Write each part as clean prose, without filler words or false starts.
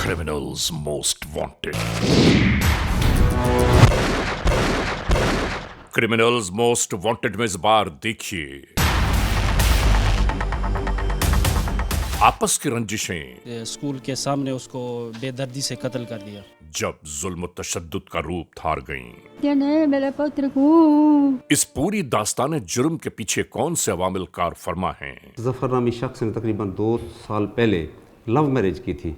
criminals most wanted. Criminals most wanted में इस बार देखिए आपस की रंजिशें, स्कूल के सामने उसको बेदर्दी से कत्ल कर दिया। जब जुल्म तशद्दुद का रूप धार गईं। tiene मेरे पुत्र को। इस पूरी दास्तान जुर्म के पीछे कौन से अवामिल कार फरमा हैं? जफर नामी शख्स ने तकरीबन 2 साल पहले लव मैरिज की थी।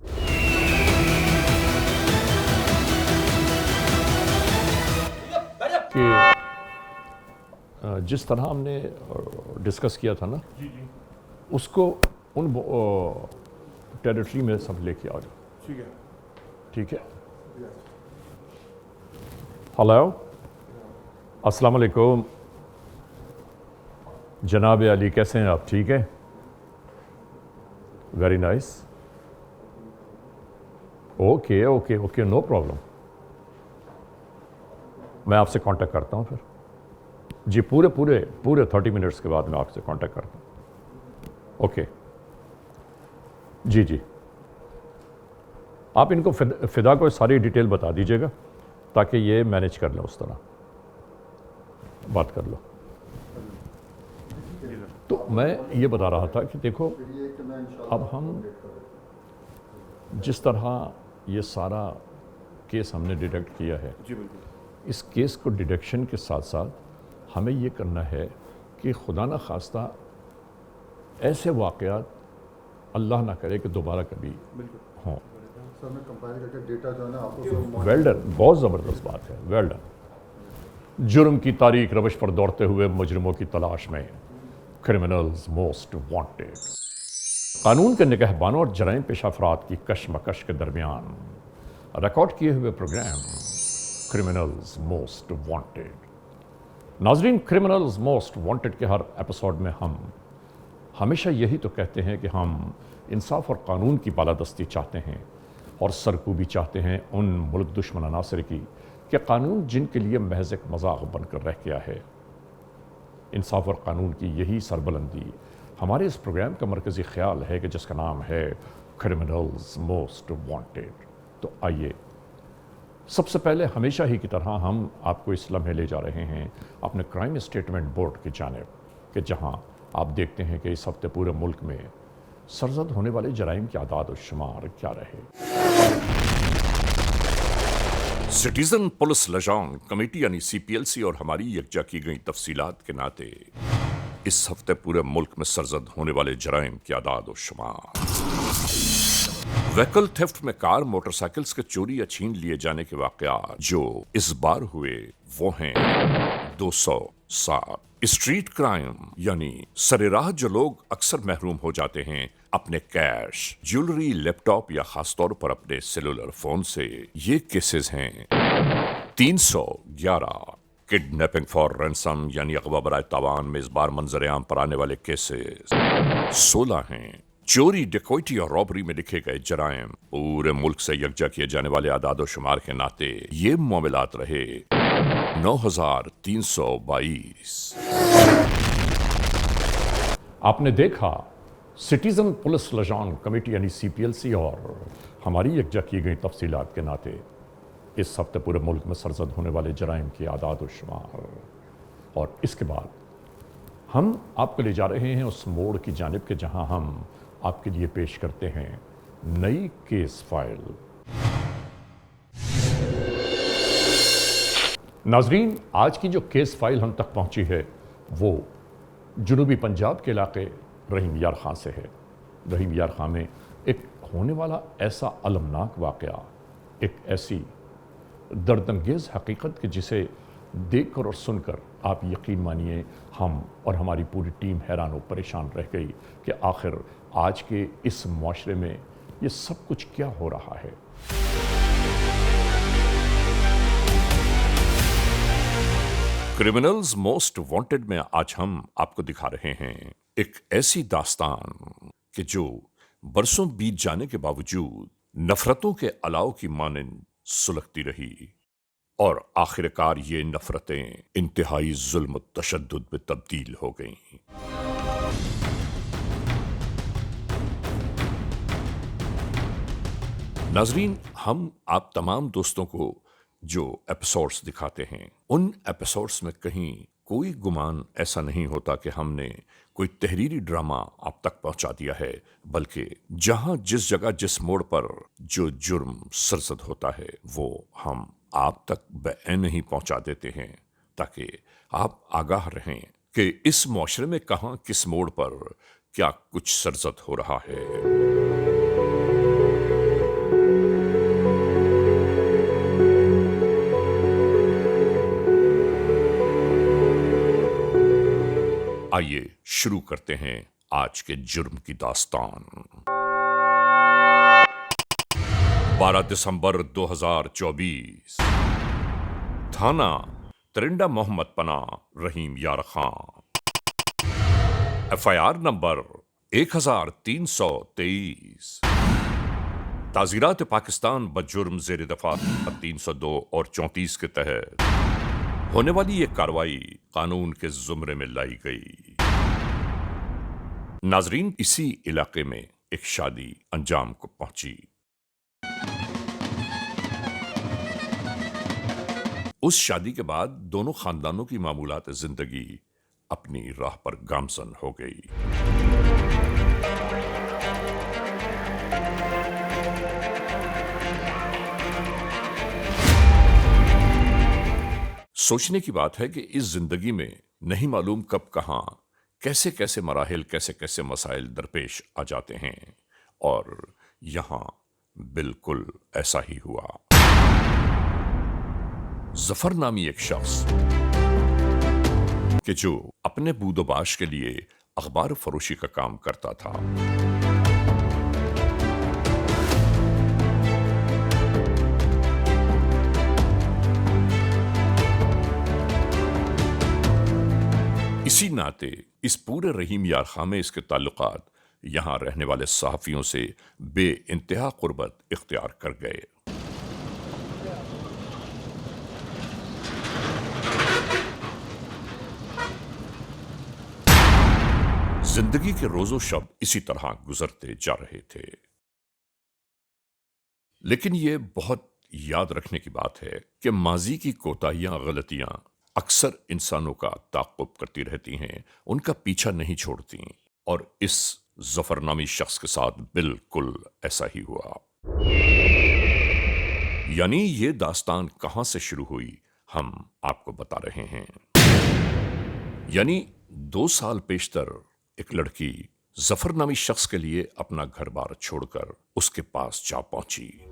कि जिस तरह हमने डिस्कस किया था ना, उसको उन टेरिटरी में सब लेके आ जाओ। ठीक है। हेलो, अस्सलाम वालेकुम जनाब अली, कैसे हैं आप? ठीक है, very nice. Okay okay okay, no problem. मैं आपसे कांटेक्ट करता हूं फिर। जी, पूरे 30 मिनट्स के बाद मैं आपसे कांटेक्ट करता हूं। ओके जी जी, आप इनको फिदा को सारी डिटेल बता दीजिएगा ताकि ये मैनेज कर लें, उस तरह बात कर लो। तो मैं ये बता रहा था कि देखो, अब हम जिस तरह ये सारा केस हमने डिटेक्ट किया है, इस केस को डिटेक्शन के साथ साथ हमें ये करना है कि खुदा न खास्ता ऐसे वाक़यात अल्लाह ना करे कि दोबारा कभी हों। वेल डन, बहुत ज़बरदस्त बात है, वेल डन। जुर्म की तारीख रवश पर दौड़ते हुए मुजरिमों की तलाश में क्रिमिनल्स मोस्ट वांटेड। कानून के निगहबानों और जराइम पेश अफराद की कशमकश के दरमियान रिकॉर्ड किए हुए प्रोग्राम क्रिमिनल्स मोस्ट वांटेड। नाजरीन, क्रिमिनल्स मोस्ट वांटेड के हर एपिसोड में हम हमेशा यही तो कहते हैं कि हम इंसाफ और कानून की बालादस्ती चाहते हैं और सरकूबी चाहते हैं उन मुल्क दुश्मन अनासर की कि कानून जिनके लिए महज एक मजाक बनकर रह गया है। इंसाफ और कानून की यही सरबलंदी हमारे इस प्रोग्राम का मरकज़ी ख्याल है कि जिसका नाम है क्रिमिनल्स मोस्ट वांटेड। तो आइए, सबसे पहले हमेशा ही की तरह हम आपको इस लम्हे ले जा रहे हैं अपने क्राइम स्टेटमेंट बोर्ड की जानिब कि जहां आप देखते हैं कि इस हफ्ते पूरे मुल्क में सरजद होने वाले जराइम के आदाद और शुमार क्या रहे। सिटीजन पुलिस लजान कमेटी यानी CPLC और हमारी यकजा की गई तफसीलात के नाते इस हफ्ते पूरे मुल्क में सरजद होने वाले जराइम के आदाद और शुमार। व्हीकल थेफ्ट में कार मोटरसाइकिल्स के चोरी या छीन लिए जाने के वाकयात जो इस बार हुए वो हैं 207। स्ट्रीट क्राइम यानी सरेराह जो लोग अक्सर महरूम हो जाते हैं अपने कैश, ज्वेलरी, लैपटॉप या खासतौर पर अपने सेलुलर फोन से, ये केसेस हैं 311। किडनैपिंग फॉर रैंसम यानी अगवा बराए तावान में इस बार मंजर-ए-आम पर आने वाले केसेस 16 हैं। चोरी, डकैती और रॉबरी में लिखे गए जराइम पूरे मुल्क से यकजा किए जाने वाले आदाद शुमार के नाते ये मामलात रहे 9322। आपने देखा, सिटीजन पुलिस लजान कमेटी यानी CPLC और हमारी यकजा की गई तफसीलात के नाते इस हफ्ते पूरे मुल्क में सरजद होने वाले जराइम के आदाद शुमार। और इसके बाद हम आपको ले जा रहे हैं उस मोड़ की जानिब के जहां हम आपके लिए पेश करते हैं नई केस फाइल। नाजरीन, आज की जो केस फाइल हम तक पहुंची है वो जुनूबी पंजाब के इलाके रहीम यार खां से है। रहीम यार खां में एक होने वाला ऐसा अलमनाक वाक़या, एक ऐसी दर्दंगेज़ हकीकत कि जिसे देखकर और सुनकर आप यकीन मानिए हम और हमारी पूरी टीम हैरान और परेशान रह गई कि आखिर आज के इस मुआशरे में ये सब कुछ क्या हो रहा है। क्रिमिनल्स मोस्ट वांटेड में आज हम आपको दिखा रहे हैं एक ऐसी दास्तान कि जो बरसों बीत जाने के बावजूद नफरतों के अलाव की मानंद सुलगती रही और आखिरकार ये नफरतें इंतहाई जुल्म तशद्दुद में तब्दील हो गईं। नाजरीन, हम आप तमाम दोस्तों को जो एपिसोड्स दिखाते हैं उन एपिसोड्स में कहीं कोई गुमान ऐसा नहीं होता कि हमने कोई तहरीरी ड्रामा आप तक पहुंचा दिया है, बल्कि जहां जिस जगह जिस मोड़ पर जो जुर्म सरजद होता है वो हम आप तक बेऐन ही पहुंचा देते हैं, ताकि आप आगाह रहें कि इस मुआशरे में कहां किस मोड़ पर क्या कुछ सरजद हो रहा है। आइए शुरू करते हैं आज के जुर्म की दास्तान। 12 दिसंबर 2024, थाना तरिंडा मोहम्मद पना, रहीम यार खां। FIR number 1323। ताज़ीरात पाकिस्तान बजुर्म ज़ेर दफ़ात 302 और 34 के तहत होने वाली ये कार्रवाई कानून के जुमरे में लाई गई। नाजरीन, इसी इलाके में एक शादी अंजाम को पहुंची। उस शादी के बाद दोनों खानदानों की मामूलात जिंदगी अपनी राह पर गामजन हो गई। सोचने की बात है कि इस जिंदगी में नहीं मालूम कब कहां कैसे कैसे मराहिल, कैसे कैसे मसाइल दरपेश आ जाते हैं, और यहां बिल्कुल ऐसा ही हुआ। जफर नामी एक शख्स कि जो अपने बूदोबाश के लिए अखबार फरोशी का काम करता था, इसी नाते इस पूरे रहीम यार खां में इसके ताल्लुकात यहां रहने वाले सहाफियों से बे इंतहा कुर्बत इख्तियार कर गए। जिंदगी के रोजो शब इसी तरह गुजरते जा रहे थे, लेकिन यह बहुत याद रखने की बात है कि माजी की कोताहियां, गलतियां अक्सर इंसानों का ताक़ुब करती रहती हैं, उनका पीछा नहीं छोड़ती, और इस जफर नामी शख्स के साथ बिल्कुल ऐसा ही हुआ। यानी ये दास्तान कहां से शुरू हुई हम आपको बता रहे हैं। यानी 2 साल पेशतर एक लड़की जफर नामी शख्स के लिए अपना घर बार छोड़कर उसके पास जा पहुंची।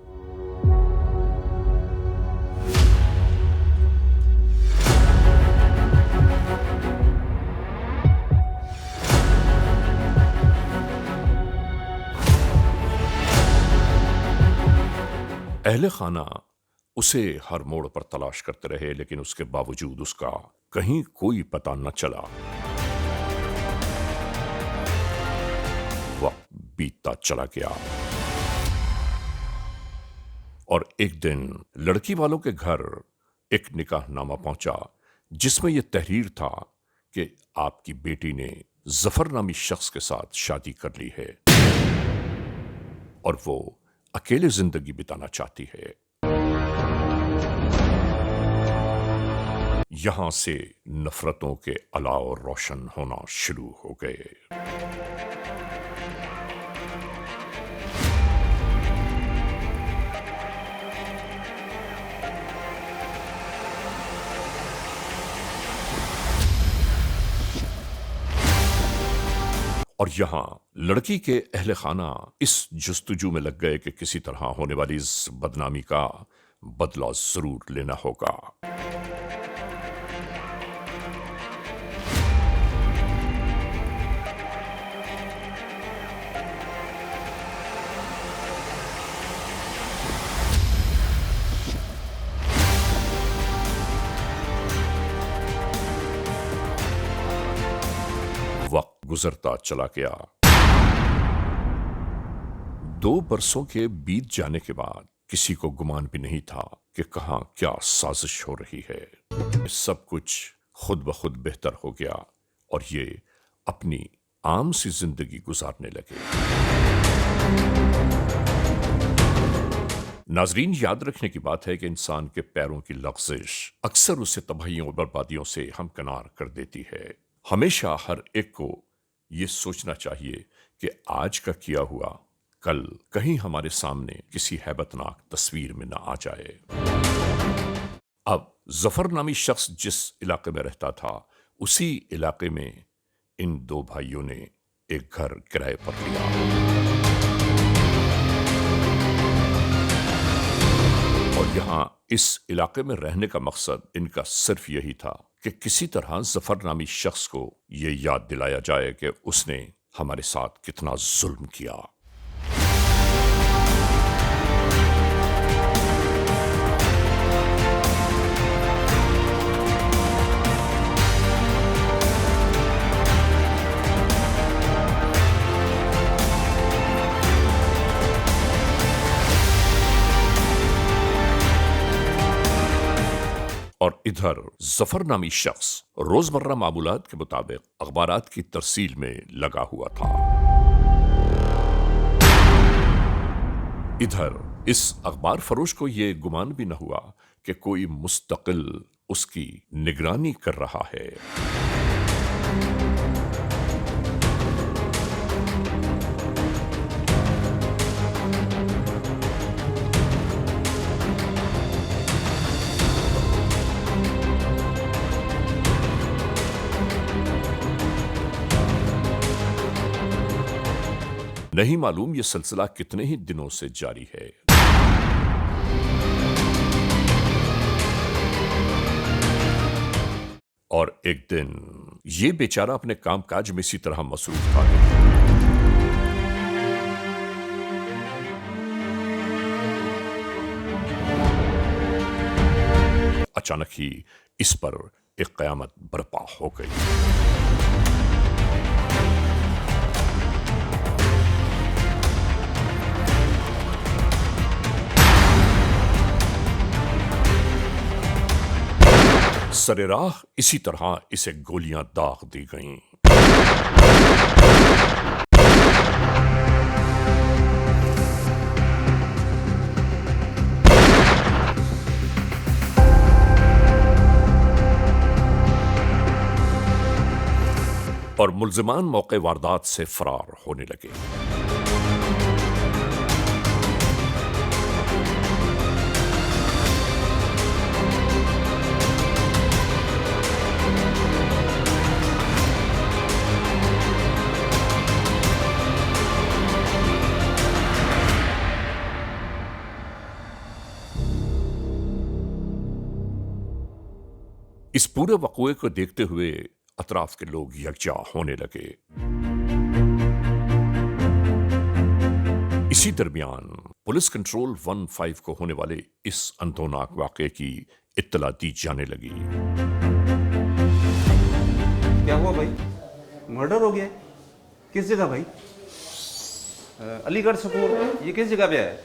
अहले खाना उसे हर मोड़ पर तलाश करते रहे, लेकिन उसके बावजूद उसका कहीं कोई पता न चला। वक्त बीतता चला गया और एक दिन लड़की वालों के घर एक निकाहनामा पहुंचा, जिसमें यह तहरीर था कि आपकी बेटी ने जफर नामी शख्स के साथ शादी कर ली है और वो अकेले जिंदगी बिताना चाहती है। यहां से नफरतों के अलाव रोशन होना शुरू हो गए। और यहां लड़की के अहले खाना इस जुस्तजू में लग गए कि किसी तरह होने वाली इस बदनामी का बदला जरूर लेना होगा। वक्त गुजरता चला गया। 2 बरसों के बीत जाने के बाद किसी को गुमान भी नहीं था कि कहां क्या साजिश हो रही है। सब कुछ खुद ब खुद बेहतर हो गया और ये अपनी आम सी जिंदगी गुजारने लगे। ناظرین، یاد رکھنے کی بات ہے کہ انسان کے پیروں کی لغزش اکثر اسے تباہیوں اور بربادیوں سے ہمکنار کر دیتی ہے۔ ہمیشہ ہر ایک کو یہ سوچنا چاہیے کہ آج کا کیا ہوا کل کہیں ہمارے سامنے کسی ہیبتناک تصویر میں نہ آ جائے۔ اب ظفر نامی شخص جس علاقے میں رہتا تھا، اسی علاقے میں ان دو بھائیوں نے ایک گھر کرائے پر لیا۔ اور یہاں اس علاقے میں رہنے کا مقصد ان کا صرف یہی تھا کہ کسی طرح ظفر نامی شخص کو یہ یاد دلایا جائے کہ اس نے ہمارے ساتھ کتنا ظلم کیا۔ اور ادھر ظفر نامی شخص روزمرہ معمولات کے مطابق اخبارات کی ترسیل میں لگا ہوا تھا۔ ادھر اس اخبار فروش کو یہ گمان بھی نہ ہوا کہ کوئی مستقل اس کی نگرانی کر رہا ہے۔ نہیں معلوم یہ سلسلہ کتنے ہی دنوں سے جاری ہے۔ اور ایک دن یہ بیچارہ اپنے کام کاج میں اسی طرح مصروف تھا کہ اچانک ہی اس پر ایک قیامت برپا ہو گئی۔ سر راہ اسی طرح اسے گولیاں داغ دی گئیں۔ اور ملزمان موقع واردات سے فرار ہونے لگے۔ اس پورے وقوعے کو دیکھتے ہوئے اطراف کے لوگ یکجا ہونے لگے۔ اسی درمیان پولیس کنٹرول 15 کو ہونے والے اس اندھوناک واقعے کی اطلاع دی جانے لگی۔ کیا ہوا بھائی؟ مرڈر ہو گیا؟ کس جگہ بھائی؟ علی گڑھ سپور، یہ کس جگہ پہ ہے؟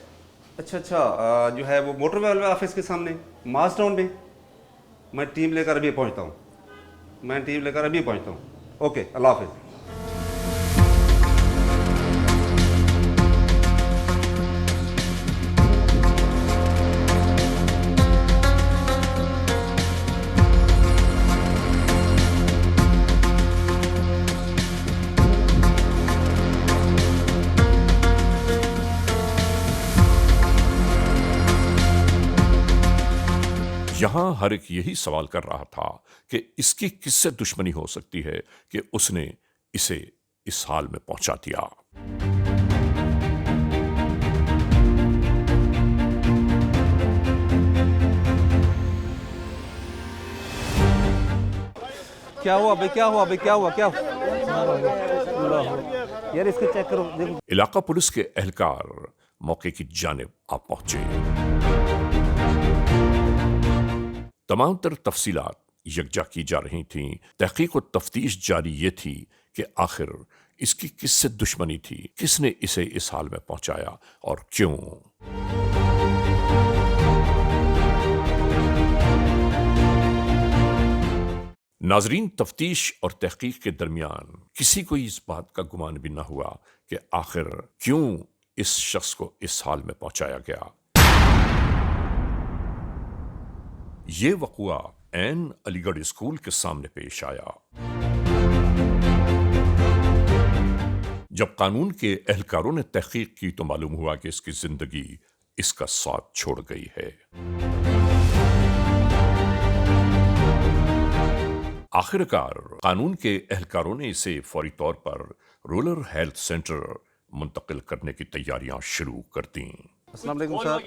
اچھا جو ہے وہ موٹر ویل آفس کے سامنے ماس ٹاؤن میں۔ میں ٹیم لے کر ابھی پہنچتا ہوں۔ اوکے، اللہ حافظ۔ یہاں ہر ایک یہی سوال کر رہا تھا کہ اس کی کس سے دشمنی ہو سکتی ہے کہ اس نے اسے اس حال میں پہنچا دیا۔ کیا ہوا بھائی؟ یار اس کو چیک کرو، دیکھو۔ علاقہ پولیس کے اہلکار موقع کی جانب آ پہنچے۔ تمام تر تفصیلات یکجا کی جا رہی تھیں۔ تحقیق و تفتیش جاری یہ تھی کہ آخر اس کی کس سے دشمنی تھی، کس نے اسے اس حال میں پہنچایا اور کیوں۔ ناظرین، تفتیش اور تحقیق کے درمیان کسی کو اس بات کا گمان بھی نہ ہوا کہ آخر کیوں اس شخص کو اس حال میں پہنچایا گیا۔ یہ وقوع عین علی گڑھ اسکول کے سامنے پیش آیا جب قانون کے اہلکاروں نے تحقیق کی تو معلوم ہوا کہ اس کی زندگی اس کا ساتھ چھوڑ گئی ہے۔ آخرکار قانون کے اہلکاروں نے اسے فوری طور پر رورل ہیلتھ سینٹر منتقل کرنے کی تیاریاں شروع کر دیں۔ السلام علیکم سر۔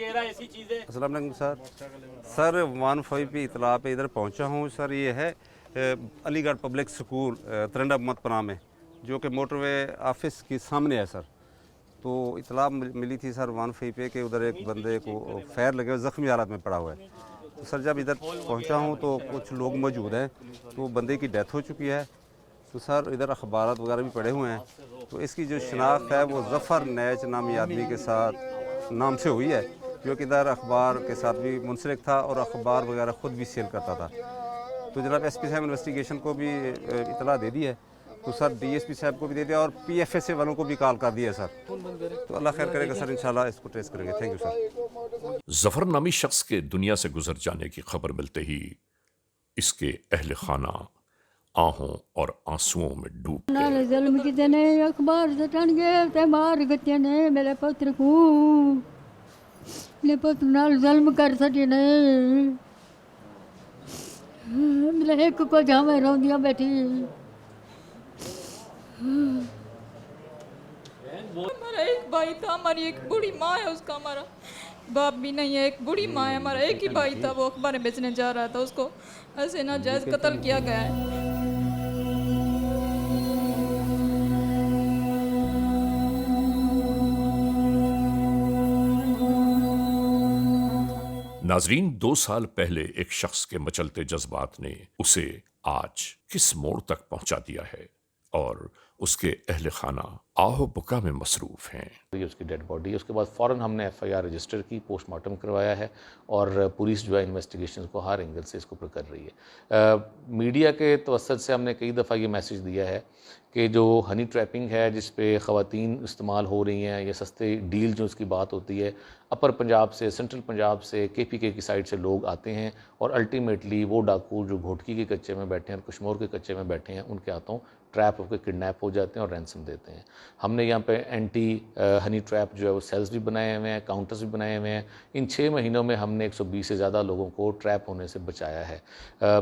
السلام علیکم سر۔ سر 1-5 پہ اطلاع پہ ادھر پہنچا ہوں سر۔ یہ ہے علی گڑھ پبلک سکول ترنڈا محمد پناہ میں، جو کہ موٹر وے آفس کے سامنے ہے سر۔ تو اطلاع ملی تھی سر 1-5 پہ کہ ادھر ایک بندے کو فائر لگے ہوئے زخمی حالت میں پڑا ہوا ہے۔ تو سر جب ادھر پہنچا ہوں تو کچھ لوگ موجود ہیں، تو بندے کی ڈیتھ ہو چکی ہے۔ تو سر ادھر اخبارات وغیرہ بھی پڑے ہوئے ہیں، تو اس کی جو شناخت ہے وہ ظفر نیچ نامی آدمی کے ساتھ نام سے ہوئی ہے، جو کہ ادھر اخبار کے ساتھ بھی منسلک تھا اور اخبار وغیرہ خود بھی سیل کرتا تھا۔ تو جناب ایس پی صاحب انویسٹیگیشن کو بھی اطلاع دے دی ہے، تو سر ڈی ایس پی صاحب کو بھی دے دیا اور پی ایف ایس اے والوں کو بھی کال کر دیا ہے سر۔ تو اللہ خیر کرے گا سر، انشاءاللہ اس کو ٹریس کریں گے۔ Thank you sir. ظفر نامی شخص کے دنیا سے گزر جانے کی خبر ملتے ہی اس کے اہل خانہ آہوں اور آنسوؤں میں ڈوب نال گئے۔ ظلم کیتے نے اخبار سٹن گے تے مار گتے نے میرے پتر کو، میرے پتر نال ظلم کر سٹے نے، میرے ایک کو جاویں روندیاں بیٹھی۔ ہمارا ایک بھائی تھا، ہماری ایک بوڑھی ماں ہے، اس کا ہمارا باپ بھی نہیں ہے، ایک بوڑھی ماں ہے، ہمارا ایک ہی بھائی تھا، وہ اخباریں بیچنے جا رہا تھا، اس کو ایسے ناجائز قتل کیا گیا ہے۔ ناظرین، 2 سال پہلے ایک شخص کے مچلتے جذبات نے اسے آج کس موڑ تک پہنچا دیا ہے، اور اس کے اہل خانہ آہ و بکا میں مصروف ہیں۔ یہ اس کی ڈیڈ باڈی ہے۔ اس کے بعد فوراً ہم نے ایف آئی آر رجسٹر کی، پوسٹ مارٹم کروایا ہے، اور پولیس جو ہے انویسٹیگیشنز کو ہر اینگل سے اس کو کر رہی ہے۔ میڈیا کے توسط سے ہم نے کئی دفعہ یہ میسیج دیا ہے کہ جو ہنی ٹریپنگ ہے، جس پہ خواتین استعمال ہو رہی ہیں، یہ سستے ڈیل جو اس کی بات ہوتی ہے، اپر پنجاب سے، سینٹرل پنجاب سے، کے پی کے کی سائڈ سے لوگ آتے ہیں، اور الٹیمیٹلی وہ ڈاکو جو گھوٹکی کے کچے میں بیٹھے ہیں اور کشمور کے کچے میں بیٹھے ہیں، ان کے ہاتھوں ٹریپ ہو کے کڈنیپ ہو جاتے ہیں اور رینسم دیتے ہیں۔ ہم نے یہاں پہ اینٹی ہنی ٹریپ جو ہے وہ سیلز بھی بنائے ہوئے ہیں، کاؤنٹرز بھی بنائے ہوئے ہیں۔ ان 6 مہینوں میں ہم نے 120 سے زیادہ لوگوں کو ٹریپ ہونے سے بچایا ہے۔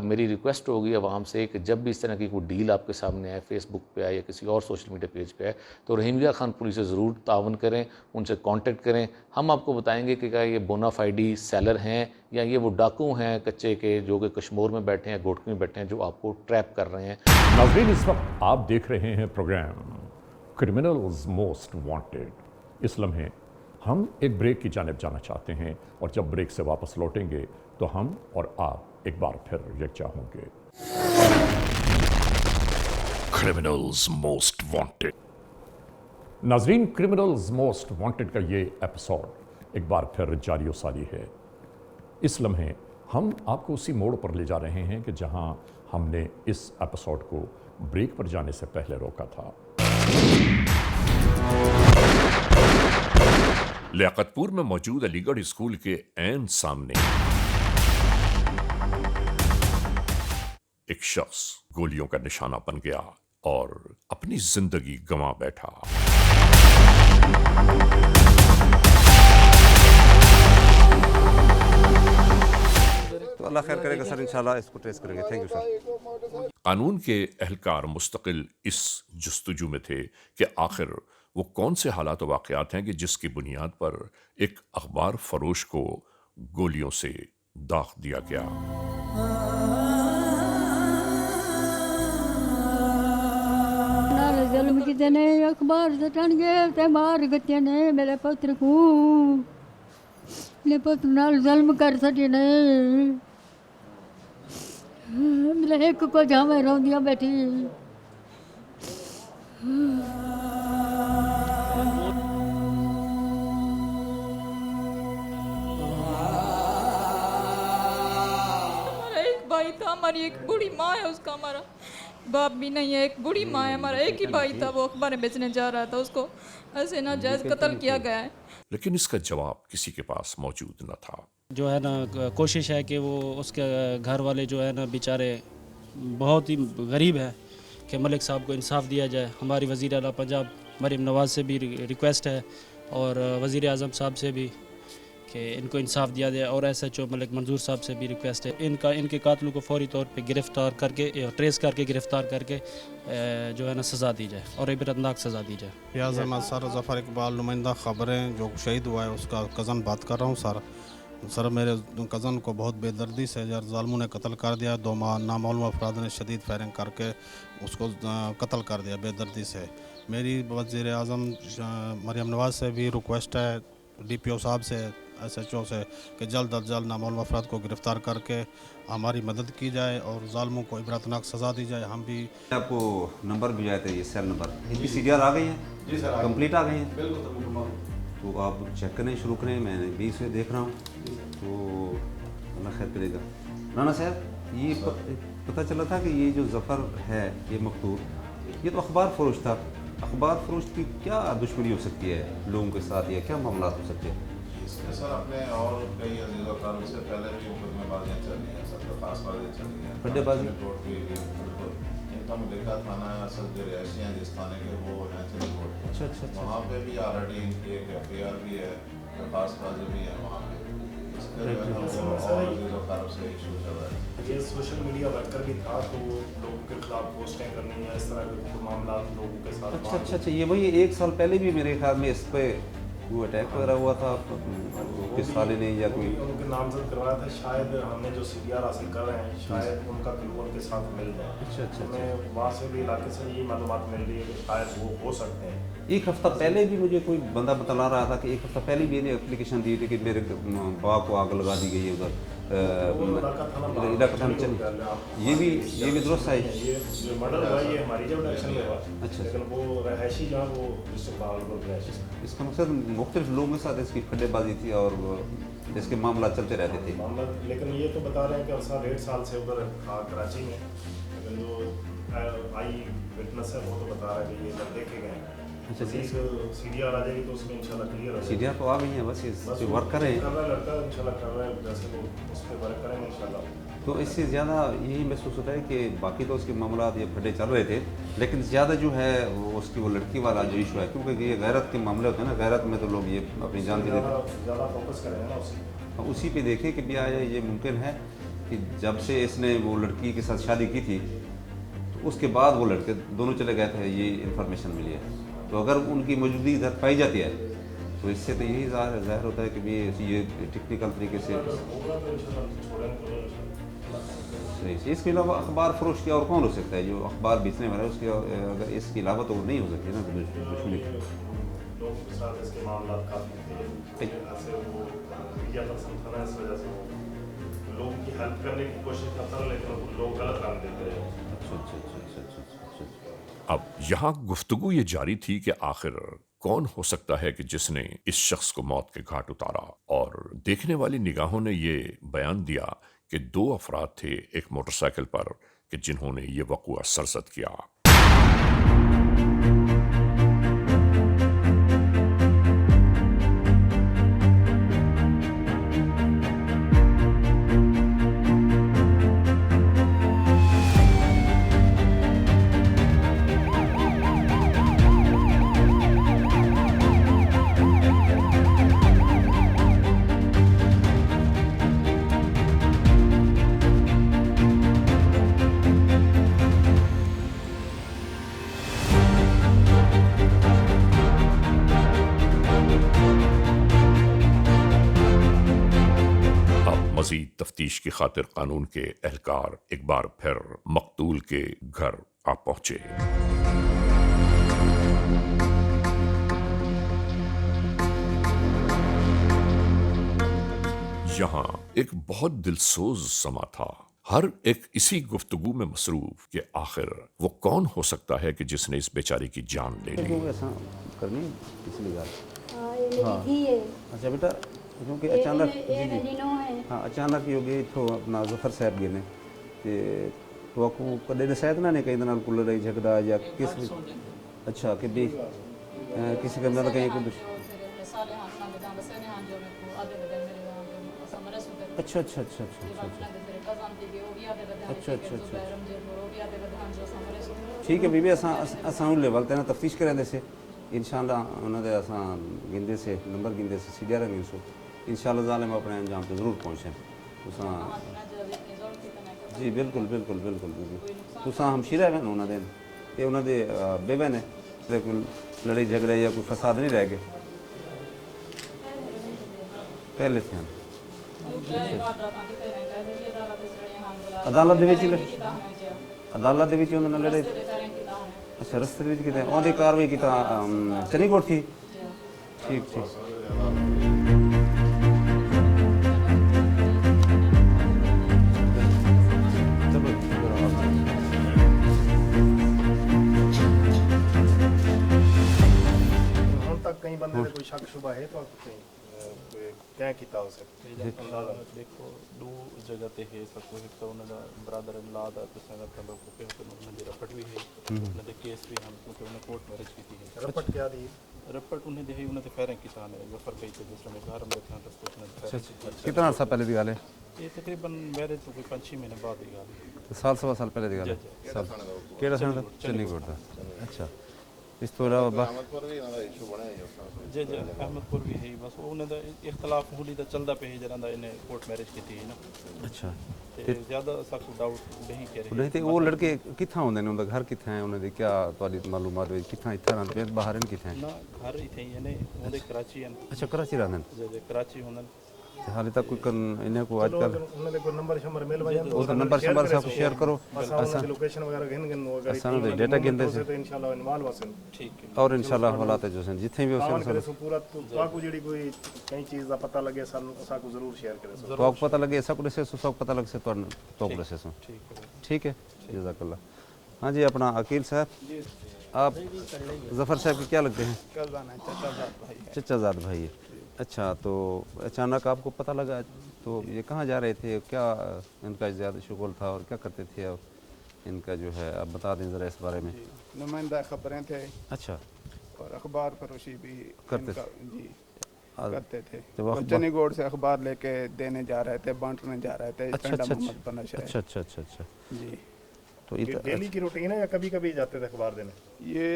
میری ریکویسٹ ہوگی عوام سے کہ جب بھی اس طرح کی کوئی ڈیل آپ کے سامنے آئے، فیس بک پہ آئے یا کسی اور سوشل میڈیا پیج پہ آئے، تو رحیم گاہ خان پولیس سے ضرور تعاون کریں، ان سے کانٹیکٹ کریں۔ ہم آپ کو بتائیں گے کہ کیا یہ بونا فائیڈی سیلر ہیں یا یہ وہ ڈاکو ہیں کچے کے جو کہ کشمور میں بیٹھے ہیں، گھوٹکی میں بیٹھے ہیں، جو آپ کو ٹریپ کر رہے ہیں۔ ناظرین، اس وقت آپ دیکھ رہے ہیں پروگرام کرمنلز موسٹ وانٹیڈ۔ اس لمحے ہم ایک بریک کی جانب جانا چاہتے ہیں، اور جب بریک سے واپس لوٹیں گے تو ہم اور آپ ایک بار پھر یکجا ہوں گے۔ Criminals most wanted. ناظرین، کرمنلز موسٹ وانٹیڈ کا یہ ایپیسوڈ ایک بار پھر جاری و ساری ہے۔ اس لمحے ہم آپ کو اسی موڑ پر لے جا رہے ہیں کہ جہاں ہم نے اس ایپیسوڈ کو بریک پر جانے سے پہلے روکا تھا۔ لیاقت پور میں موجود علی گڑھ اسکول کے عین سامنے ایک شخص گولیوں کا نشانہ بن گیا اور اپنی زندگی گنوا بیٹھا۔ تو اللہ خیر کرے گا سر، انشاءاللہ اس کو ٹریس کریں گے۔ Thank you sir. قانون کے اہلکار مستقل اس جستجو میں تھے کہ آخر وہ کون سے حالات و واقعات ہیں کہ جس کی بنیاد پر ایک اخبار فروش کو گولیوں سے داغ دیا گیا۔ نال ظلم کیتے نے اخبار سٹن گے تے مار گتے نے میرے پتر کو، میرے پتر نال ظلم کر سٹے نے، میرے ایک کو جاویں روندیاں بیٹھی۔ ہمارا ایک بھائی تھا، ہماری ایک بوڑھی ماں ہے، اس کا ہمارا باپ بھی نہیں ہے، ایک بوڑھی ماں ہے، ہمارا ایک ہی بھائی تھا، وہ اخباریں بیچنے جا رہا تھا، اس کو ایسے ناجائز قتل کیا گیا ہے۔ لیکن اس کا جواب کسی کے پاس موجود نہ تھا۔ जो है ना कोशिश है कि वो उसके घर वाले जो है ना बेचारे बहुत ही गरीब है कि मलिक साहब को इंसाफ दिया जाए। हमारी वज़ीर आला पंजाब मरीम नवाज़ से भी रिक्वेस्ट है और वज़ीर आज़म साहब से भी कि इनको इंसाफ दिया जाए, और SHO मलिक मंजूर साहब से भी रिक्वेस्ट है इनके कातलों को फौरी तौर पे गिरफ़्तार करके ट्रेस करके गिरफ़्तार करके जो है ना सज़ा दी जाए और इबरतनाक सज़ा दी जाए। रियाज़ अहमद सर, ज़फ़र इकबाल नुमाइंदा ख़बरें, जो शहीद हुआ है उसका कज़न बात कर रहा हूँ सर। सर मेरे कज़न को बहुत बेदर्दी से यार ज़ालिमों ने कत्ल कर दिया। 2 नामालूम अफराद ने शदीद फायरिंग करके उसको कत्ल कर दिया बेदर्दी से। मेरी वज़ीर आज़म मरीम नवाज़ से भी रिक्वेस्ट है, DPO साहब से, SHO से, कि जल्द अज जल्द नामालूम अफराद को गिरफ़्तार करके हमारी मदद की जाए और ज़ालिमों को इबरतनाक सज़ा दी जाए। हम भी आपको नंबर भिजाए थे, ये सेल नंबर, इनकी CDR आ गई है? जी सर, कंप्लीट आ गई है? बिल्कुल। तो आप चेक करें, शुरू करें। मैं 20 से देख रहा हूँ, तो अल्लाह खैर करेगा। राना साहब, ये पता चला था कि ये जो ज़फ़र है, ये मकतूल, ये तो अखबार फरोश था। अखबार फरोश की क्या दुश्मनी हो सकती है लोगों के साथ, या क्या मामला हो सकते हैं? इसमें सर अपने और कई अजीज़ वकार से पहले भी मुकदमेबाजियाँ चल रही हैं, सब दरख्वास्तबाजियाँ चल रही हैं, फड्डेबाजी कोर्ट की भी बिल्कुल। इनका मुलिका थाना असल जो रिहायशी हैं जिस थाने के, वो हैं चिली कोर्ट। अच्छा। वहाँ पे भी ऑलरेडी इनकी एक FIR भी है, दरख्वास्तबाजी भी है वहाँ पे। इसके जो है ना वो और अजीज़ वकार से इशू चल रहा है। ये सोशल मीडिया वर्कर भी था, तो लोगों के खिलाफ पोस्टें करनी है, इस तरह के मामला लोगों के साथ। अच्छा, ये वही 1 साल पहले भी मेरे ख्याल में इस पे वो अटैक वगैरह हुआ था किस साले ने, या कोई उनके नामजद करवाया था। शायद हमने जो CDR हासिल कर रहे हैं, शायद उनका क्लिप उनके साथ मिल जाए। अच्छा। हमें वहाँ से भी इलाके से ये मालूमात मिल रही है कि शायद वो हो सकते हैं। 1 हफ्ता पहले भी मुझे कोई बंदा बतला रहा था कि 1 हफ्ता पहले भी इन्हें एप्लीकेशन दी थी कि मेरे बाप को आग लगा दी गई है उधर इलाका थाना चल। ये भी दुरुस्त है। ये जो मर्डर हुआ ये हमारी जब डायरेक्शन में हुआ। अच्छा। लेकिन वो रहायशी जहाँ वो डिस्ट्रिक्ट बावलपुर रहायशी। इसका मकसद मुख्तलिफ लोगों के साथ इसकी फड्डेबाजी थी और इसके मामला चलते रहते थे। मामला, लेकिन ये तो बता रहे हैं कि अरसा 1.5 साल से उधर था कराची में, लेकिन जो आई विटनेस है वो तो बता रहा है कि ये सब देखे गए हैं। अच्छा। CDR आ जाएगी तो उसमें इंशाल्लाह क्लियर हो जाएगा। CDR तो आ गई है, बस ये वर्क कर रहे हैं। लड़का इंशाल्लाह कर रहा है, जैसे वो उस पर वर्क करेंगे इंशाल्लाह। तो इससे ज़्यादा यही महसूस होता है कि बाकी तो उसके मामला ये फटे चल रहे थे, लेकिन ज़्यादा जो है वो उसकी वो लड़की वाला जो इशू है, क्योंकि ये गैरत के मामले होते हैं ना, गैरत में तो लोग ये अपनी जान दे देते हैं। ज़्यादा फोकस करेंगे ना उसी पे देखें कि भैया ये मुमकिन है कि जब से इसने वो लड़की के साथ शादी की थी, तो उसके बाद वो लड़के दोनों चले गए थे, ये इन्फॉर्मेशन मिली है। तो अगर उनकी मौजूदगी इधर पाई जाती है तो इससे तो यही ज़ाहिर होता है कि ये टेक्निकल तरीके से सही। इसके अलावा अखबार फरोश किया और कौन हो सकता है? जो अखबार बेचने वाला है उसके, अगर इसके अलावा तो वो नहीं हो सकती ना दुश्मनी। लोगों के साथ इसके मामला काफ़ी थे, ऐसे वो मीडिया पर्सन था ना, इस वजह से वो लोगों की हेल्प करने की कोशिश करता है, लेकिन लोग गलत रंग देते हैं। अच्छा। अब यहाँ गुफ्तगू ये जारी थी कि आखिर कौन हो सकता है कि जिसने इस शख्स को मौत के घाट उतारा, और देखने वाली निगाहों ने ये बयान दिया कि 2 अफराद थे एक मोटरसाइकिल पर कि जिन्होंने ये वक़ुआ सरज़द किया। मज़ीद तफ्तीश की खातिर कानून के एहलकार एक बार फिर मकतूल के घर आ पहुंचे। यहाँ एक बहुत दिलसोज समा था, हर एक इसी गुफ्तगू में मसरूफ कि आखिर वो कौन हो सकता है कि जिसने इस बेचारी की जान ले ली। करनी इसलिए अच्छा बेटा, क्योंकि अचानक हाँ अचानक ही हो गई तो अपना ज़फ़र साहब गए ने तो आपको कदे दसाया ना ने कहीं ना कुल रही झगड़ा या किस अच्छा कि भी किसी का मतलब कहीं कुछ अच्छा अच्छा अच्छा अच्छा अच्छा अच्छा अच्छा ठीक है बीबी असां उन लेवल ते ना तफ्तीश करेंदे से इंशाल्लाह उन्होंने असां गिंदे से नंबर गिंदे से सीधा रंगे सो इंशाल्लाह ज़ालिम अपने अंजाम पे ज़रूर पहुँचे तुसां जी बिल्कुल बिल्कुल बिल्कुल बीबी तुसां हमशीरा है उन्होंने ये उन्होंने बेबे ने कोई लड़ाई झगड़े या कोई फसाद नहीं रह गए पहले थे अदालत ਦੇ ਵਿੱਚ ਅਦਾਲਤ ਦੇ ਵਿੱਚ ਉਹਨਾਂ ਨਾਲ ਲੜੇ ਅੱਛਾ ਰਸਤੇ ਵਿੱਚ ਕਿਤੇ ਉਹਦੀ ਕਾਰਵਾਈ ਕੀਤਾ ਚੰਡੀਗੜ੍ਹ ਸੀ ਠੀਕ ਠੀਕ ਹੁਣ ਤੱਕ ਕਈ ਬੰਦੇ ਦੇ ਕੋਈ ਸ਼ੱਕ ਸ਼ੁਬਾ ਹੈ ਤਾਂ क्या किया उसे देखो दो जगह ते है सब कुछ तो उन्होंने ब्रदर इन लॉ दा तो संगत का लोग के उन्होंने रपट भी है उन्होंने केस भी हम क्योंकि उन्होंने कोर्ट मैरिज की थी रपट क्या दी रपट उन्हें दे उन्होंने फायरिंग किसान है जो फर पे थे दूसरे में घर में था तो कितना अर्सा पहले दी गल है ये तकरीबन मैरिज तो कोई 5-6 महीने बाद ही गल साल सवा साल पहले दी गल है केड़ा सन चंडीगढ़ दा अच्छा इस तो अलावा अहमदपुर भी ना इशू बने जी जी अहमदपुर भी है बस उन्हें दा इख्तलाफ होली दा चलदा पे जरा दा इन्हें कोर्ट मैरिज की थी ना अच्छा ते ज्यादा सा को डाउट नहीं कह रहे नहीं ते वो लड़के किथा होंदे ने उनका घर किथे है उन्हें क्या तवाडी मालूमात है किथा इथे रहंदे बाहर इन किथे ना घर ही थे यानी उन्हें कराची है अच्छा कराची रहंदे जी कराची होंदे हाले तक कोई इन्हें को आजकल उन्होंने कोई नंबर शंबर मिल वजन उस नंबर शंबर सब शेयर करो असा लोकेशन वगैरह गिन गिन अगर असा डेटा गिनदे से तो इंशाल्लाह इन्वॉल्व हसन ठीक है और इंशाल्लाह हालात जो सन जिथे भी करे सो पूरा तो को जेडी कोई कई चीज दा पता लगे सन असा को जरूर शेयर करे सो तो आपको पता लगे ऐसा कुछ से सब पता लग से तो से सो ठीक है जज़ाकल्लाह हां जी अपना अकील साहब आप जफर साहब के क्या लगते हैं चचाजाद भाई अच्छा तो अचानक आपको पता लगा तो ये कहाँ जा रहे थे क्या इनका ज़्यादा शुगल था और क्या करते थे और इनका जो है आप बता दें ज़रा इस बारे में नुमाइंदा खबरें थे अच्छा और अखबार फरोशी भी करते जी करते थे तो चंडीगढ़ से अखबार लेके देने जा रहे थे बांटने जा रहे थे अच्छा अच्छा अच्छा अच्छा जी तो डेली की रूटीन है या कभी कभी जाते थे अखबार देने ये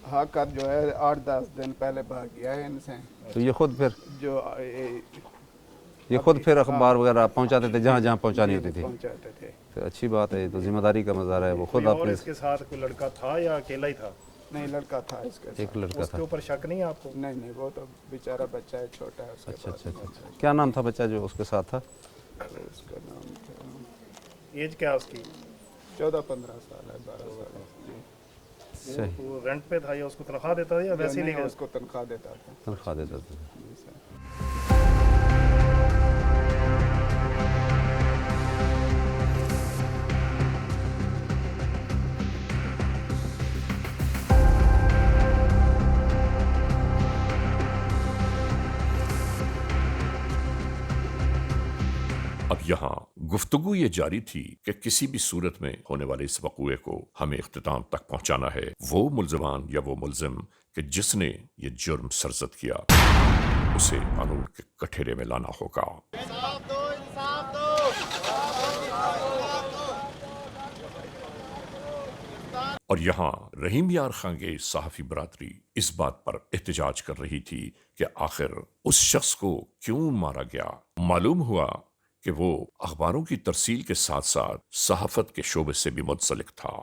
हाकर जो है 8-10 दिन पहले भाग गया है इनसे तो ये खुद फिर जो ये खुद फिर अखबार वगैरह पहुंचाते थे जहाँ जहाँ पहुंचानी होती थी पहुंचाते थे तो अच्छी बात है तो जिम्मेदारी का मज़ारा है वो खुद आपने इसके साथ कोई लड़का था या अकेला ही था नहीं लड़का था इसके साथ एक लड़का था उसके ऊपर शक नहीं है आपको नहीं वो तो बेचारा बच्चा है छोटा है उसके अच्छा अच्छा अच्छा क्या नाम था बच्चा जो उसके साथ था उसका नाम एज क्या उसकी 14-15 साल है 12 साल जी सही वो रेंट पे था या उसको तनख्वाह देता था या वैसे ही लेके उसको तनख्वाह देता था तनख्वाह देता था अब यहाँ गुफ्तगू ये जारी थी कि किसी भी सूरत में होने वाले इस वक़ूए को हमें इख्तिताम तक पहुँचाना है वो मुल्ज़मान या वो मुल्ज़िम कि जिसने ये जुर्म सरज़द किया उसे कानून के कठेरे में लाना होगा। और यहाँ रहीम यार खांगे सहाफ़ी बरादरी इस बात पर एहतजाज कर रही थी कि आखिर उस शख्स को क्यों मारा गया। मालूम हुआ कि वो अखबारों की तरसील के साथ साथ सहाफत के शोबे से भी मुंसलिक था।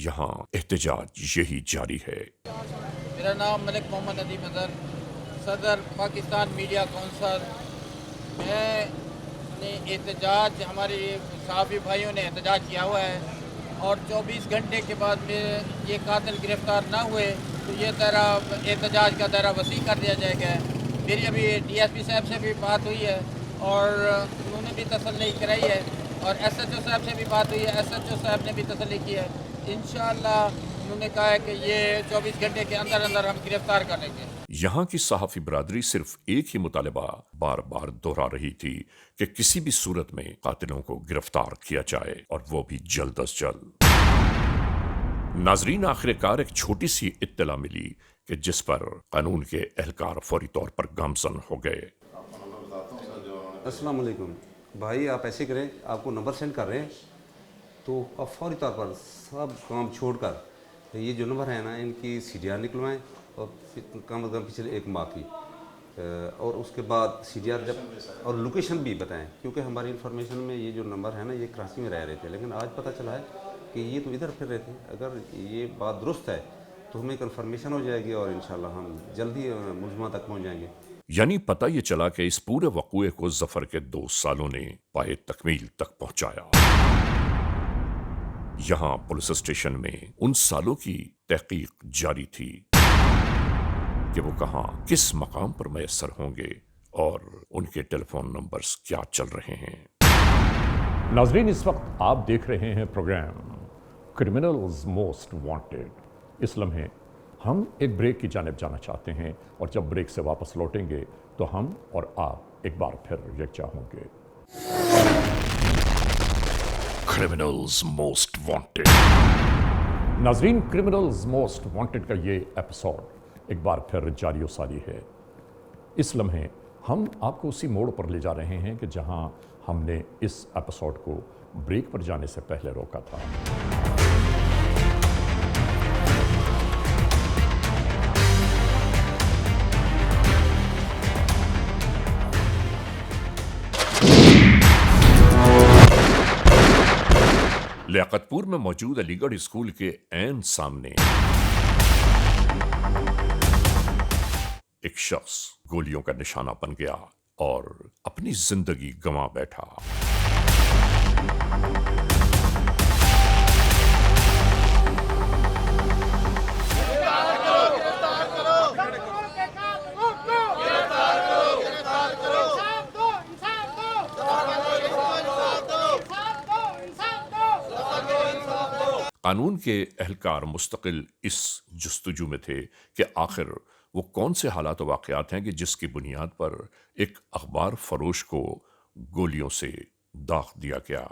यहाँ एहतजाज यही जारी है। मेरा नाम मलिक मोहम्मद नदीम अजहर, सदर पाकिस्तान मीडिया काउंसिल। मैंने एहतजाज, हमारे सहाफ़ी भाइयों ने एहतजाज किया हुआ है और 24 घंटे के बाद में ये कातिल गिरफ़्तार ना हुए तो ये दायरा एहतजाज का दायरा वसी कर दिया जाएगा। मेरी अभी DSP साहब से भी बात हुई है और उन्होंने भी तसल्ली कराई है और SHO साहब से भी बात हुई है, SHO साहब ने भी तसल्ली की है। इंशाअल्लाह उन्होंने कहा है कि ये 24 घंटे के अंदर अंदर हम गिरफ्तार कर लेंगे। यहाँ की सहाफी बरादरी सिर्फ एक ही मुतालबा बार बार दोहरा रही थी कि किसी भी सूरत में कातिलों को गिरफ्तार किया जाए और वो भी जल्द अज जल्द। नाजरीन, आखिरकार एक छोटी सी इत्तला मिली कि जिस पर कानून के एहलकार फौरी तौर पर गामजन हो गए। अस्सलाम वालेकुम भाई, आप ऐसे करें, आपको नंबर सेंड कर रहे हैं तो आप फौरी तौर पर सब काम छोड़कर ये जो नंबर है ना, इनकी CDR निकलवाएं और कम से कम पिछले 1 माह की, और उसके बाद CDR जब और लोकेशन भी बताएं, क्योंकि हमारी इन्फॉर्मेशन में ये जो नंबर है ना, ये कराची में रह रहे थे, लेकिन आज पता चला है कि ये तो इधर फिर रहे थे। अगर ये बात दुरुस्त है तो हमें कन्फर्मेशन हो जाएगी और इंशाल्लाह हम जल्दी मुलज़मा तक पहुँच जाएंगे। यानी पता ये चला कि इस पूरे वक़ूए को जफर के 2 सालों ने पाए तकमील तक पहुंचाया। यहां पुलिस स्टेशन में उन सालों की तहकीक जारी थी कि वो कहां किस मकाम पर मैसर होंगे और उनके टेलीफोन नंबर्स क्या चल रहे हैं। नाजरीन, इस वक्त आप देख रहे हैं प्रोग्राम क्रिमिनल्स मोस्ट वांटेड। इस लम्हे हम एक ब्रेक की जानिब जाना चाहते हैं और जब ब्रेक से वापस लौटेंगे तो हम और आप एक बार फिर यकजा होंगे। Criminals most wanted. नाजरीन, क्रिमिनल्स मोस्ट वांटेड का ये एपिसोड एक बार फिर जारी सारी है। इस लम्हे हम आपको उसी मोड़ पर ले जा रहे हैं कि जहां हमने इस एपिसोड को ब्रेक पर जाने से पहले रोका था। लियाकतपुर में मौजूद अलीगढ़ स्कूल के ऐन सामने एक शख्स गोलियों का निशाना बन गया और अपनी जिंदगी गंवा बैठा। कानून के एहलकार मुस्तकिल इस जुस्तजू में थे कि आखिर वो कौन से हालात व वाक़यात हैं कि जिसकी बुनियाद पर एक अखबार फरोश को गोलियों से दाग दिया गया।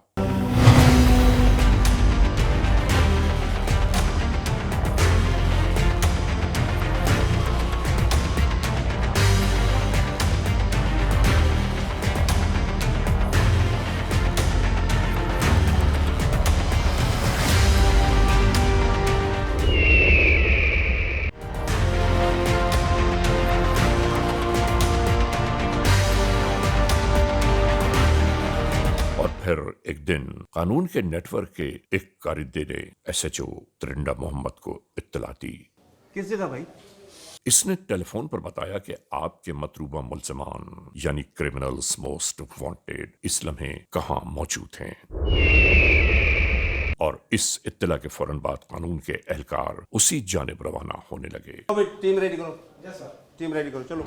फिर एक दिन कानून के नेटवर्क के एक कारिंदे ने SHO त्रिंडा मोहम्मद को इत्तला दी। किस जगह भाई? इसने टेलीफोन पर बताया कि आपके मतरूबा मुल्ज़िमान यानी क्रिमिनल्स मोस्ट वांटेड इस लम्हे कहां मौजूद हैं। और इस इत्तला के फौरन बाद कानून के एहलकार उसी जानिब रवाना होने लगे। टीम रेडी करो। Yes sir. टीम रेडी करो, चलो।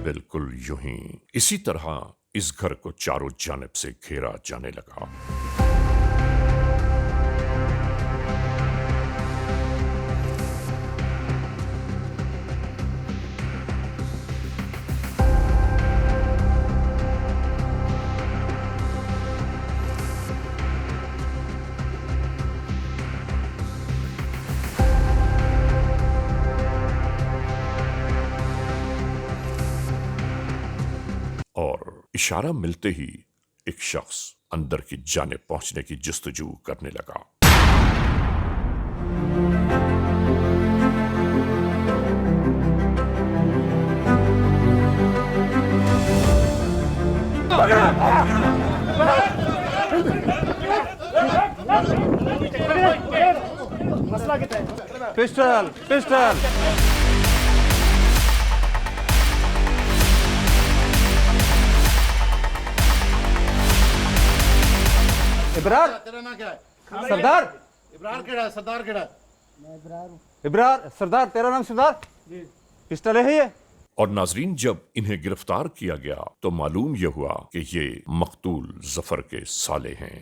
बिल्कुल यूं ही इसी तरह इस घर को चारों जानिब से घेरा जाने लगा। और इशारा मिलते ही एक शख्स अंदर की जानिब पहुंचने की जस्तजू करने लगा। मसला कितना है? पिस्टल पिस्टल इब्रार तेरा नाम क्या है? सरदार इब्रार केड़ा है? सरदार केड़ा है? इब्रार सरदार तेरा नाम सरदार पिस्टल है ये। और नाजरीन, जब इन्हें गिरफ्तार किया गया तो मालूम यह हुआ कि ये मकतूल जफर के साले हैं।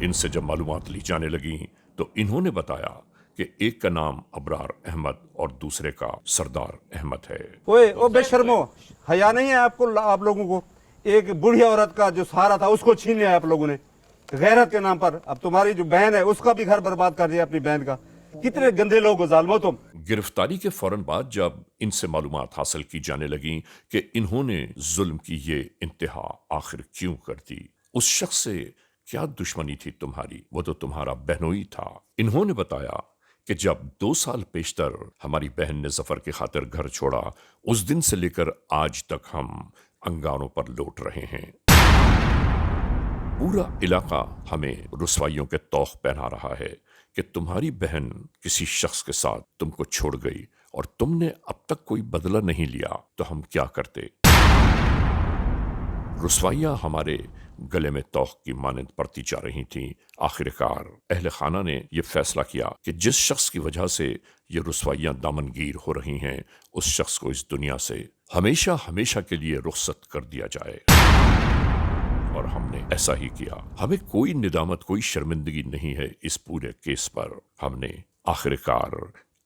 इनसे जब मालूमात ली जाने लगी तो इन्होंने बताया कि एक का नाम अबरार अहमद और दूसरे का सरदार अहमद है। ओए ओ बेशर्मो, हया नहीं है आपको, आप लोगों को? एक बूढ़ी औरत का जो सहारा था उसको छीन लिया आप लोगों ने गैरत के नाम पर। अब तुम्हारी जो बहन है उसका भी घर बर्बाद कर दिया, अपनी बहन का। कितने गंदे लोग हो जालिमो तुम। गिरफ्तारी के फौरन बाद जब इनसे मालूमात हासिल की जाने लगी कि इन्होंने जुल्म की ये इंतहा आखिर क्यों कर दी, उस शख्स से क्या दुश्मनी थी तुम्हारी, वो तो तुम्हारा बहनोई था। इन्होंने बताया कि जब 2 साल पेशतर हमारी बहन ने जफर की खातिर घर छोड़ा, उस दिन से लेकर आज तक हम अंगारों पर लौट रहे हैं। पूरा इलाका हमें रुसवाइयों के तौख पहना रहा है कि तुम्हारी बहन किसी शख्स के साथ तुमको छोड़ गई और तुमने अब तक कोई बदला नहीं लिया, तो हम क्या करते। रुसवाइयां हमारे गले में तौख की मानंद पड़ती जा रही थीं। आखिरकार अहले खाना ने यह फैसला किया कि जिस शख्स की वजह से ये रुसवाइयां दामनगीर हो रही हैं, उस शख्स को इस दुनिया से हमेशा हमेशा के लिए रुखसत कर दिया जाए। और हमने ऐसा ही किया। हमें कोई निदामत, कोई शर्मिंदगी नहीं है इस पूरे केस पर। हमने आखिरकार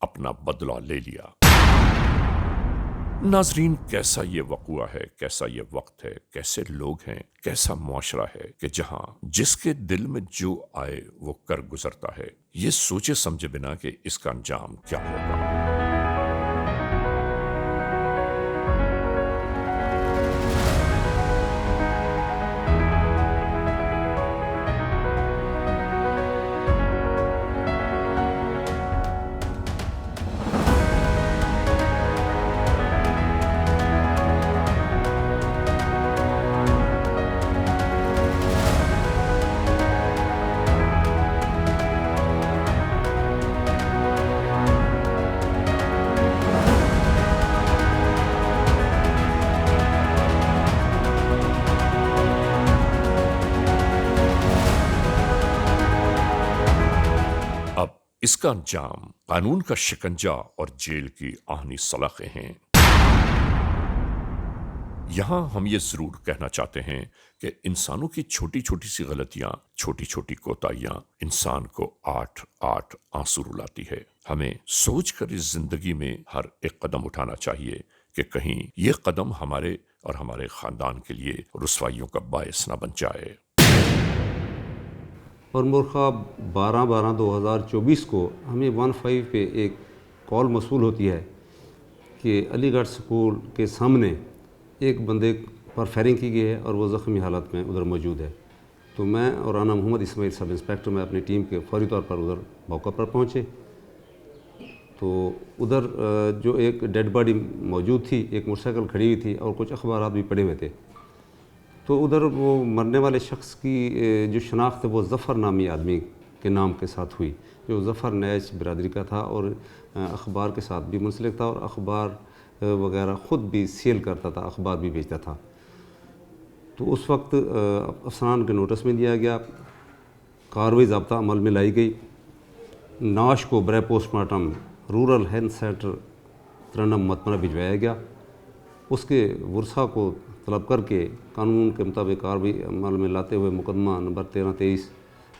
अपना बदला ले लिया। नाजरीन, कैसा ये वक़ुआ है, कैसा ये वक्त है, कैसे लोग हैं, कैसा मुआशरा है कि जहां जिसके दिल में जो आए वो कर गुजरता है। ये सोचे समझे बिना कि इसका अंजाम क्या होगा। इसका अंजाम कानून का शिकंजा और जेल की आहनी सलाखें हैं। यहां हम ये जरूर कहना चाहते हैं कि इंसानों की छोटी छोटी सी गलतियां, छोटी छोटी कोताहियां इंसान को 8 आंसू रुलाती है। हमें सोच कर इस जिंदगी में हर एक कदम उठाना चाहिए कि कहीं ये कदम हमारे और हमारे खानदान के लिए रुसवाइयों का बायस न बन जाए। और मुर्खा 12/12/2024 को हमें 15 पे एक कॉल मौसूल होती है कि अलीगढ़ स्कूल के सामने एक बंदे पर फायरिंग की गई है और वो ज़ख्मी हालत में उधर मौजूद है। तो मैं और राना मोहम्मद इस्माइल सब इंस्पेक्टर में अपनी टीम के फौरी तौर पर उधर मौका पर पहुँचे। तो उधर जो एक डेड बॉडी मौजूद थी, एक मोटरसाइकिल खड़ी हुई थी और कुछ अखबारात भी पड़े हुए थे। तो उधर वो मरने वाले शख्स की जो शनाख्त है वो ज़फ़र नामी आदमी के नाम के साथ हुई, जो ज़फ़र नैच बिरादरी का था और अखबार के साथ भी मुंसलिक था और अखबार वगैरह ख़ुद भी सेल करता था, अखबार भी बेचता था। तो उस वक्त अफसरान के नोटिस में दिया गया, कार्रवाई ज़ाब्ता अमल में लाई गई। नाश को बरे पोस्टमार्टम रूरल हेल्थ सेंटर तरन्नम मतमरा भिजवाया गया। उसके वर्सा को तलब करके कानून के मुताबिक कार्रवाई अमल में लाते हुए मुकदमा नंबर 1323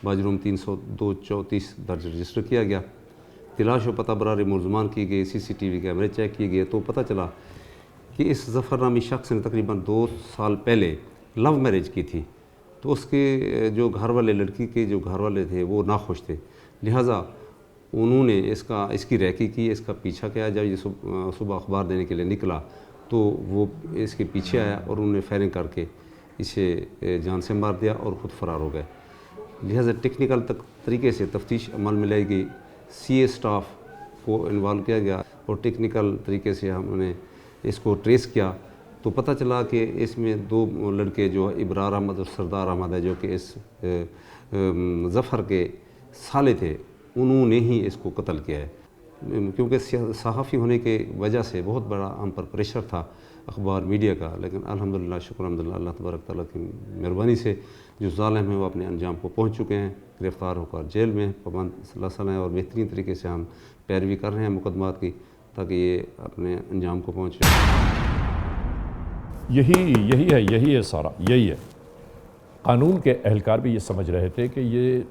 बाजरूम 302/34 दर्ज रजिस्टर किया गया। तलाश व पता बरारी मुलजमान की गई, CCTV कैमरे चेक किए गए तो पता चला कि इस ज़फ़र नामी शख्स ने तकरीबन 2 साल पहले लव मैरिज की थी। तो उसके जो घर वाले, लड़की के जो घर वाले थे वो नाखुश थे, लिहाजा उन्होंने इसकी रैकी की, इसका पीछा किया। जब ये सुबह अखबार देने के लिए निकला तो वो इसके पीछे आया और उन्होंने फायरिंग करके इसे जान से मार दिया और ख़ुद फरार हो गए। लिहाजा टेक्निकल तरीके से तफ्तीश अमल में लाई गई, CA स्टाफ को इन्वॉल्व किया गया और टेक्निकल तरीके से हमने इसको ट्रेस किया तो पता चला कि इसमें 2 लड़के जो इब्रार अहमद और सरदार अहमद है, जो कि इस ज़फ़र के साले थे, انہوں نے ہی اس کو قتل کیا ہے، کیونکہ صحافی ہونے کے وجہ سے بہت بڑا ہم پر پریشر تھا اخبار میڈیا کا، لیکن الحمدللہ شکر الحمدللہ اللہ تبارک تعالیٰ کی مہربانی سے جو ظالم ہیں وہ اپنے انجام کو پہنچ چکے ہیں، گرفتار ہو کر جیل میں پابند صلی اللہ علیہ وسلم، اور بہترین طریقے سے ہم پیروی کر رہے ہیں مقدمات کی تاکہ یہ اپنے انجام کو پہنچے۔ یہی ہے سارا، یہی ہے۔ قانون کے اہلکار بھی یہ سمجھ رہے تھے کہ یہ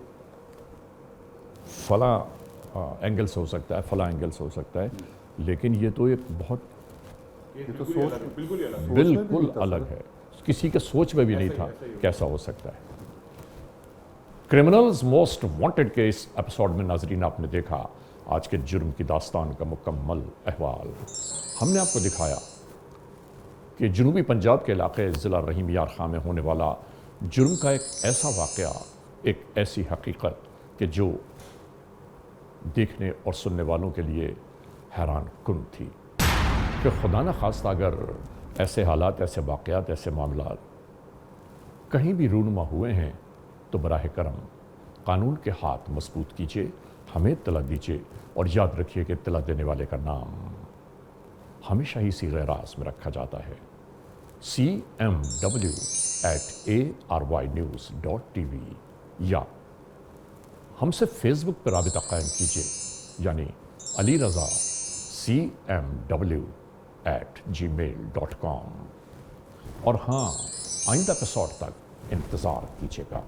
فلاں اینگل سے ہو سکتا ہے، فلاں اینگل سے ہو سکتا ہے، لیکن یہ تو ایک بہت بالکل الگ ہے، کسی کے سوچ میں بھی نہیں تھا کیسا ہو سکتا ہے۔ کرمنلز موسٹ وانٹڈ کے اس ایپیسوڈ میں ناظرین آپ نے دیکھا آج کے جرم کی داستان کا مکمل احوال۔ ہم نے آپ کو دکھایا کہ جنوبی پنجاب کے علاقے ضلع رحیم یار خاں میں ہونے والا جرم کا ایک ایسا واقعہ، ایک ایسی حقیقت کہ جو دیکھنے اور سننے والوں کے لیے حیران کن تھی کہ خدا نہ خواستہ اگر ایسے حالات، ایسے واقعات، ایسے معاملات کہیں بھی رونما ہوئے ہیں تو براہ کرم قانون کے ہاتھ مضبوط کیجیے، ہمیں اطلاع دیجیے، اور یاد رکھیے کہ اطلاع دینے والے کا نام ہمیشہ ہی صیغہ راز میں رکھا جاتا ہے، cmw@arYnews.tv، یا ہم سے فیس بک پر رابطہ قائم کیجیے، یعنی علی رضا cmw@gmail.com، اور ہاں آئندہ ایپیسوڈ تک انتظار کیجیے گا۔